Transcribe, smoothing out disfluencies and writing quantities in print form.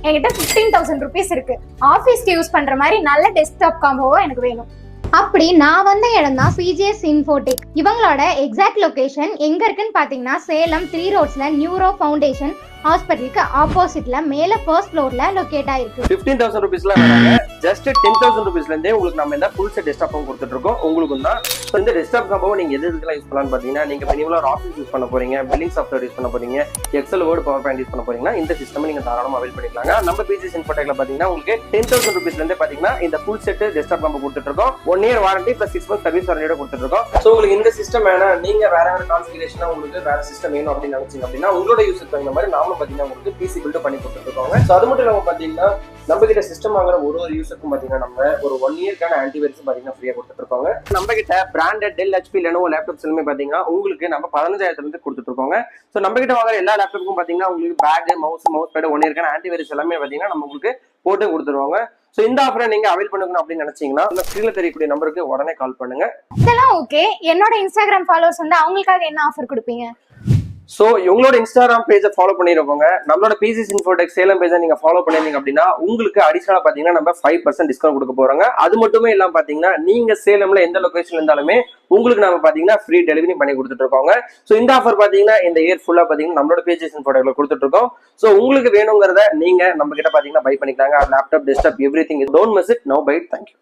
என்கிட்ட 15,000 rupees இருக்கு. ஆஃபீஸ்க்கு யூஸ் பண்ற மாதிரி நல்ல டெஸ்க்டாப் காம்போவா எனக்கு வேணும். அப்படி நான் வந்த இடம் தான் பிஜிஎஸ் இன்ஃபோடெக். இவங்களோட எக்ஸாக்ட் லொகேஷன் எங்க இருக்குன்னு பாத்தீங்கன்னா சேலம் 3 ரோட்ஸ்ல நியூரோ ஃபவுண்டேஷன் ஹாஸ்பிட்டலுக்கு ஆப்போசிட்ல மேல ஃபர்ஸ்ட் ஃப்ளோர்ல லொகேட் ஆயிருக்கு. 15,000 rupeesல வராங்க. ஜஸ்ட் 10,000 rupeesல இருந்தே உங்களுக்கு நம்ம இந்த ஃபுல் செட் டெஸ்க்டாப்பும் கொடுத்துட்டு இருக்கோம். உங்களுக்கு தான் இந்த டெஸ்க்டாப் காம்போவை நீங்க எதுக்கெல்லாம் யூஸ் பண்ணலாம்னு பாத்தீங்கன்னா, நீங்க மினிமலா ஆஃபீஸ் யூஸ் பண்ண போறீங்க, பில்லிங் சாஃப்ட்வேர் யூஸ் பண்ண போறீங்க, excel word power point use பண்ண போறீங்கன்னா இந்த சிஸ்டம் நீங்க தாராளமா அவைல் பண்ணிக்கலாங்க. நம்ம பிஜிஎஸ் இன்ஃபோடெக்ல பாத்தீங்கன்னா உங்களுக்கு 10,000 rupeesல இருந்தே பாத்தீங்கன்னா இந்த ஃபுல் செட் டெஸ்க்டாப் காம்போ கொடுத்துட்டு இருக்கோம். 1 year warranty plus 6 months service வாரண்டியோட கொடுத்துட்டு இருக்கோம். சோ உங்களுக்கு இந்த சிஸ்டம் வேணா, நீங்க வேற கான்ஃபிகரேஷனா உங்களுக்கு வேற சிஸ்டம் வேணும் அப்படின்னு நினைச்சீங்க அப்படின்னா உங்களோட யூஸுக்கு தகுந்த மாதிரி நாம பாத்தீங்கன்னா உங்களுக்கு பிசி பில்ட் பண்ணி கொடுத்துருக்கோங்க. சோ அது மட்டும் இல்லாம பாத்தீங்கன்னா நம்ம கிட்ட சிஸ்டம் வாங்குற ஒரு யூஸருக்கும் பாத்தீங்கன்னா நம்ம ஒரு 1 yearக்கான ஆன்டிவைரஸ் பாத்தீங்கன்னா ஃப்ரீயா கொடுத்துட்டு இருக்கோங்க. நம்ம கிட்ட branded Dell, HP, Lenovo laptops எல்லாமே பாத்தீங்கன்னா உங்களுக்கு நம்ம 15,000 இருந்து கொடுத்துட்டு இருக்கோங்க. சோ நம்ம கிட்ட வாங்குற எல்லா லேப்டாப்புக்கும் பாத்தீங்கன்னா உங்களுக்கு பேக், மவுஸ் பேட், 1 yearக்கான ஆன்டிவைரஸ் எல்லாமே பாத்தீங்கன்னா நம்ம உங்களுக்கு போட்டு கொடுத்துருவாங்க. சோ இந்த ஆஃபரை நீங்க அவைல் பண்ணணும் அப்படின்னு நினைச்சீங்கன்னா அந்த ஸ்கிரீன்ல தெரியக்கூடிய நம்பருக்கு உடனே கால் பண்ணுங்க. இதெல்லாம் ஓகே. என்னோட இன்ஸ்டாகிராம் ஃபாலோவர்ஸ் வந்து அவங்களுக்காக என்ன ஆஃபர் கொடுப்பீங்க? சோ உங்களோட இன்ஸ்டாகிராம் பேஜை ஃபாலோ பண்ணிருக்கோங்க. நம்மளோட பிஜிஎஸ் இன்ஃபோடெக் சேலம் பேஜை நீங்க ஃபாலோ பண்ணிருந்தீங்க அப்படின்னா உங்களுக்கு அடிஷனலா பாத்தீங்கன்னா நம்ம 5% டிஸ்கவுண்ட் கொடுக்க போறோங்க. அது மட்டுமே இல்லாம பாத்தீங்கன்னா நீங்க சேலம்ல எந்த லொகேஷன்ல இருந்தாலுமே உங்களுக்கு நம்ம பாத்தீங்கன்னா ஃப்ரீ டெலிவரி பண்ணி கொடுத்துட்டு இருக்கோங்க. சோ இந்த ஆஃபர் பாத்தீங்கன்னா இந்த இயர் ஃபுல்லா பாத்தீங்கன்னா நம்மளோட பிஜிஎஸ் இன்ஃபோடெக்ல கொடுத்துட்டு இருக்கோம். சோ உங்களுக்கு வேணுங்கிறத நீங்க நம்ம கிட்ட பாத்தீங்கன்னா பை பண்ணிக்கலாங்க. Laptop, desktop, everything. Don't miss it. No bye. Thank you.